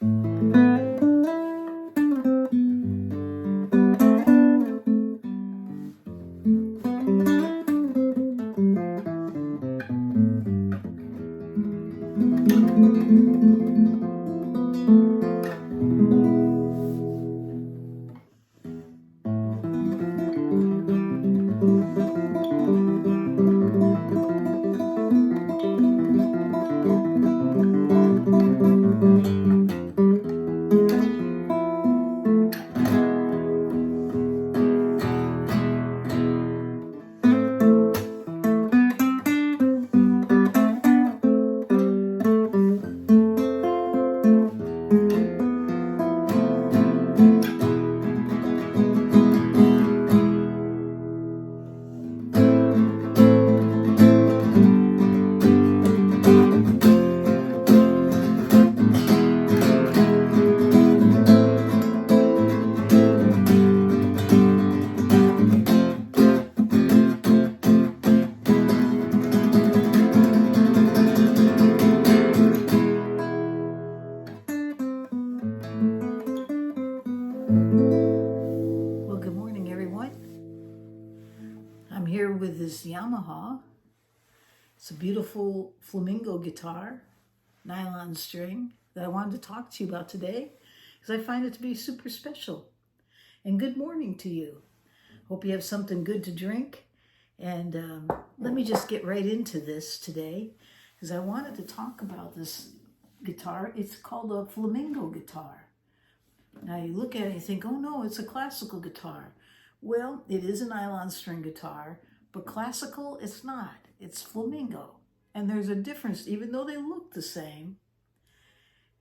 Well, good morning, everyone. I'm here with this Yamaha. It's a beautiful flamenco guitar, nylon string, that I wanted to talk to you about today because I find it to be super special. And good morning to you. Hope you have something good to drink. And let me just get right into this today because I wanted to talk about this guitar. It's called a flamenco guitar. Now you look at it and you think, oh no, it's a classical guitar. Well, it is a nylon string guitar, but classical it's not. It's flamenco. And there's a difference, even though they look the same.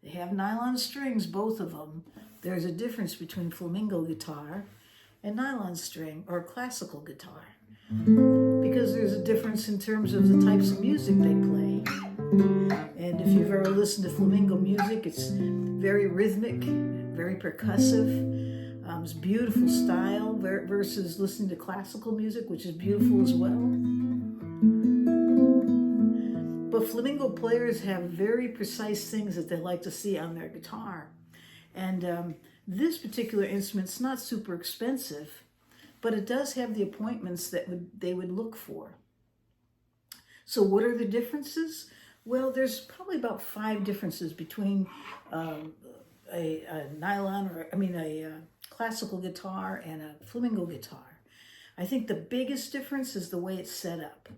They have nylon strings, both of them. There's a difference between flamenco guitar and nylon string or classical guitar. Because there's a difference in terms of the types of music they play. And if you've ever listened to flamenco music, it's very rhythmic, very percussive. It's beautiful style versus listening to classical music, which is beautiful as well. But flamenco players have very precise things that they like to see on their guitar. And this particular instrument's not super expensive, but it does have the appointments that they would look for. So what are the differences? Well, there's probably about 5 differences between a classical guitar and a flamenco guitar. I think the biggest difference is the way it's set up.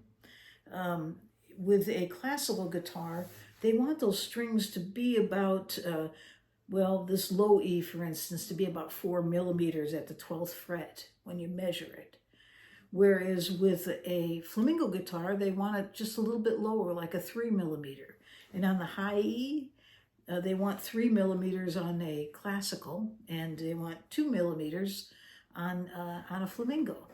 With a classical guitar, they want those strings to be about, this low E, for instance, to be about 4 millimeters at the 12th fret when you measure it. Whereas with a flamenco guitar, they want it just a little bit lower, like a 3 millimeter. And on the high E, they want 3 millimeters on a classical, and they want 2 millimeters on a flamenco.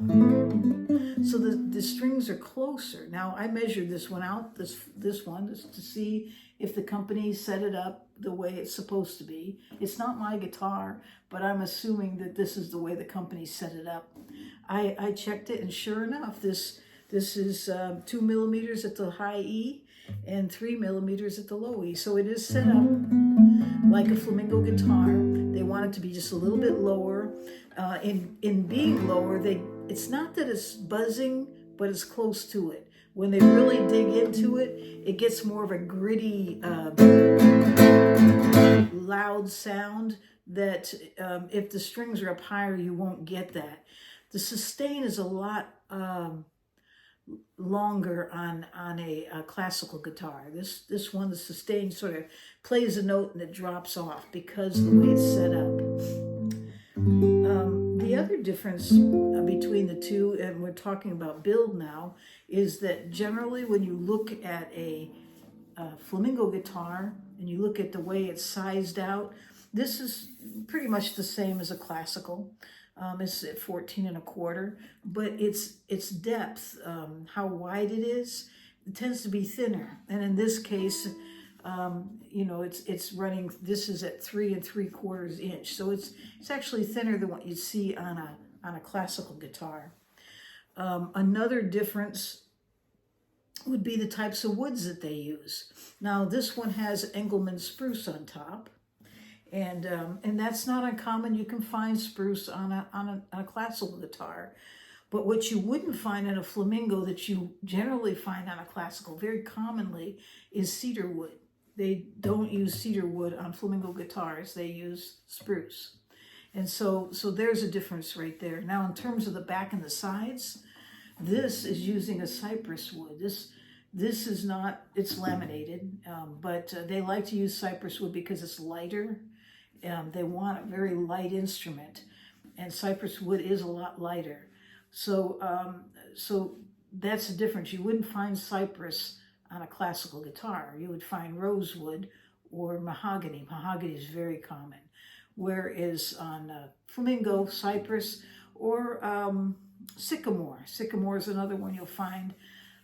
So the strings are closer. Now I measured this one out, this one, just to see if the company set it up the way it's supposed to be. It's not my guitar, but I'm assuming that this is the way the company set it up. I checked it, and sure enough, this is 2 millimeters at the high E and 3 millimeters at the low E. So it is set up like a flamenco guitar. They want it to be just a little bit lower. In being lower, it's not that it's buzzing, but it's close to it. When they really dig into it, it gets more of a gritty, loud sound that if the strings are up higher, you won't get that. The sustain is a lot longer on a classical guitar. This one, the sustain sort of plays a note and it drops off because of the way it's set up. The other difference between the two, and we're talking about build now, is that generally when you look at a flamenco guitar and you look at the way it's sized out, this is pretty much the same as a classical. It's at 14 1/4, but its depth, how wide it is, it tends to be thinner. And in this case, it's running. This is at 3 3/4 inch, so it's actually thinner than what you'd see on a classical guitar. Another difference would be the types of woods that they use. Now, this one has Engelmann spruce on top. And that's not uncommon. You can find spruce on a classical guitar. But what you wouldn't find in a flamingo that you generally find on a classical very commonly is cedar wood. They don't use cedar wood on flamingo guitars. They use spruce. And so there's a difference right there. Now, in terms of the back and the sides, this is using a cypress wood. This is not, it's laminated, but they like to use cypress wood because it's lighter. They want a very light instrument, and cypress wood is a lot lighter. So that's the difference. You wouldn't find cypress on a classical guitar. You would find rosewood or mahogany. Mahogany is very common. Whereas on flamingo, cypress, or sycamore. Sycamore is another one you'll find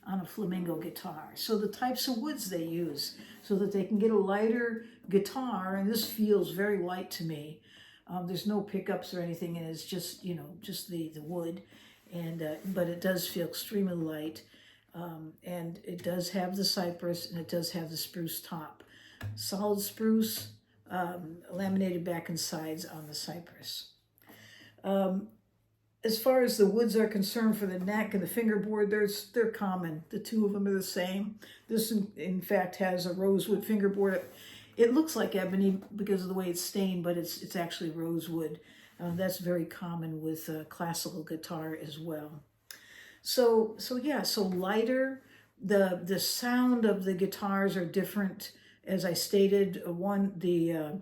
on a flamingo guitar. So the types of woods they use so that they can get a lighter guitar, and this feels very light to me. There's no pickups or anything, and it's just, just the wood, and but it does feel extremely light, and it does have the cypress, and it does have the spruce top. Solid spruce, laminated back and sides on the cypress. As far as the woods are concerned for the neck and the fingerboard, they're common. The two of them are the same. This, in fact, has a rosewood fingerboard. It looks like ebony because of the way it's stained, but it's actually rosewood. That's very common with classical guitar as well. So lighter. The sound of the guitars are different. As I stated, the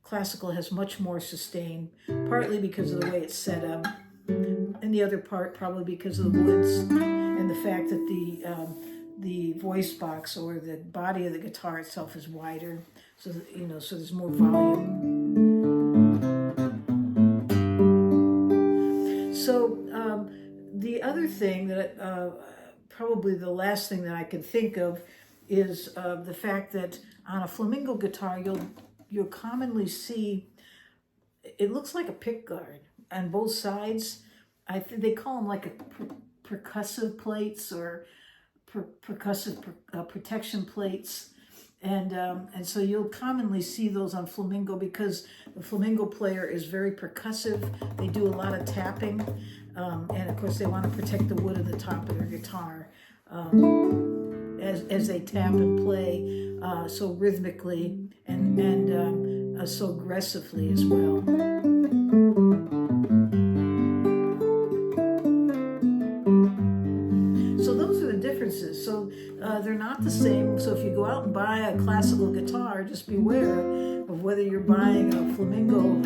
classical has much more sustain, partly because of the way it's set up, and the other part probably because of the woods and the fact that the voice box or the body of the guitar itself is wider, so that, so there's more volume. So the other thing that probably the last thing that I can think of is the fact that on a flamingo guitar you'll commonly see, it looks like a pick guard on both sides. I think they call them like a percussive plates or percussive protection plates, and so you'll commonly see those on flamingo because the flamingo player is very percussive. They do a lot of tapping, and of course they want to protect the wood of the top of their guitar as they tap and play so rhythmically and so aggressively as well. So those are the differences. So they're not the same. So if you go out and buy a classical guitar, just beware of whether you're buying a flamingo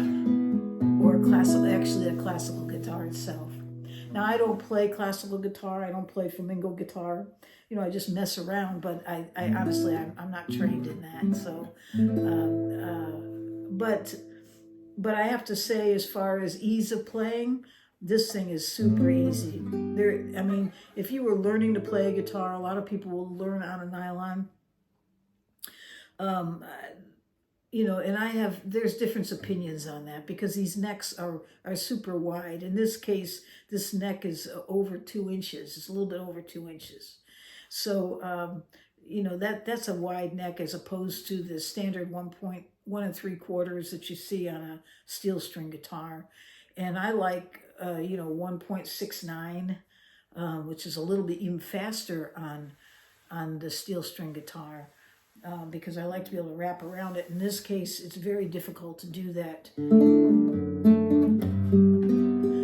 or a classical guitar itself. Now, I don't play classical guitar. I don't play flamingo guitar. I just mess around, but I honestly, I'm not trained in that. So, but I have to say, as far as ease of playing, this thing is super easy. If you were learning to play a guitar, a lot of people will learn on a nylon. And there's different opinions on that because these necks are super wide. In this case, this neck is over 2 inches. It's a little bit over 2 inches. So, that's a wide neck as opposed to the standard 1.1 3/4 that you see on a steel string guitar. And I like, 1.69, which is a little bit even faster on the steel string guitar. Because I like to be able to wrap around it. In this case, it's very difficult to do that.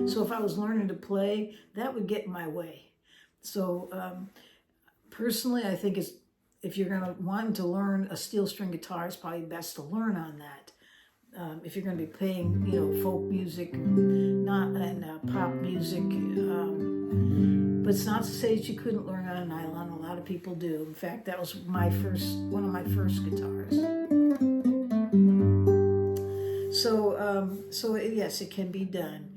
So if I was learning to play, that would get in my way. So personally, I think if you're going to want to learn a steel string guitar, it's probably best to learn on that. If you're going to be playing, folk music, and pop music. But it's not to say that you couldn't learn on a nylon. A lot of people do. In fact, that was one of my first guitars. So yes, it can be done.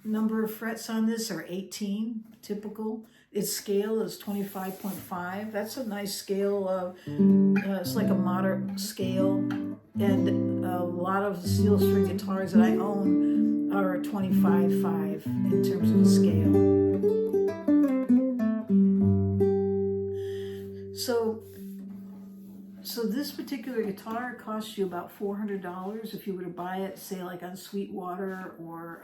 Number of frets on this are 18, typical. Its scale is 25.5. That's a nice scale. It's like a moderate scale. And a lot of the steel string guitars that I own are 25.5 in terms of the scale. So this particular guitar costs you about $400 if you were to buy it, say like on Sweetwater or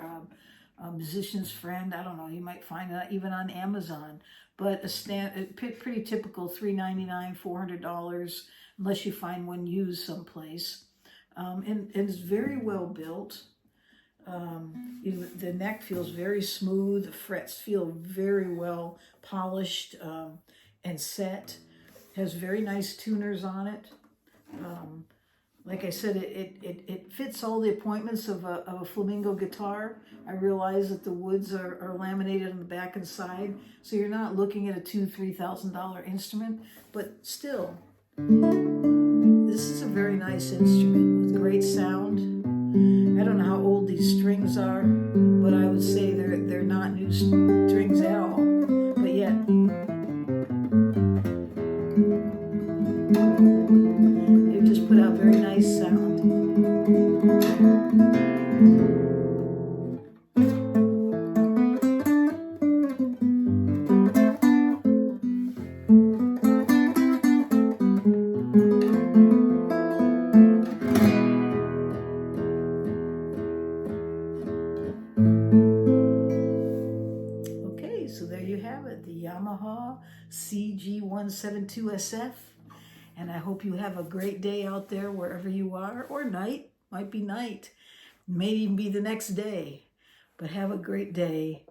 a Musician's Friend. I don't know, you might find it even on Amazon. But a pretty typical $399, $400, unless you find one used someplace. And it's very well built. The neck feels very smooth. The frets feel very well polished and set. Has very nice tuners on it. Like I said, it fits all the appointments of a flamenco guitar. I realize that the woods are laminated on the back and side, so you're not looking at a $2,000-$3,000 instrument, but still, this is a very nice instrument with great sound. I don't know how old these strings are, but I would say they're not new strings at all, but yet they've just put out very nice sound. Okay, so there you have it, the Yamaha CG172SF. And I hope you have a great day out there wherever you are, or night, might be night, may even be the next day. But have a great day.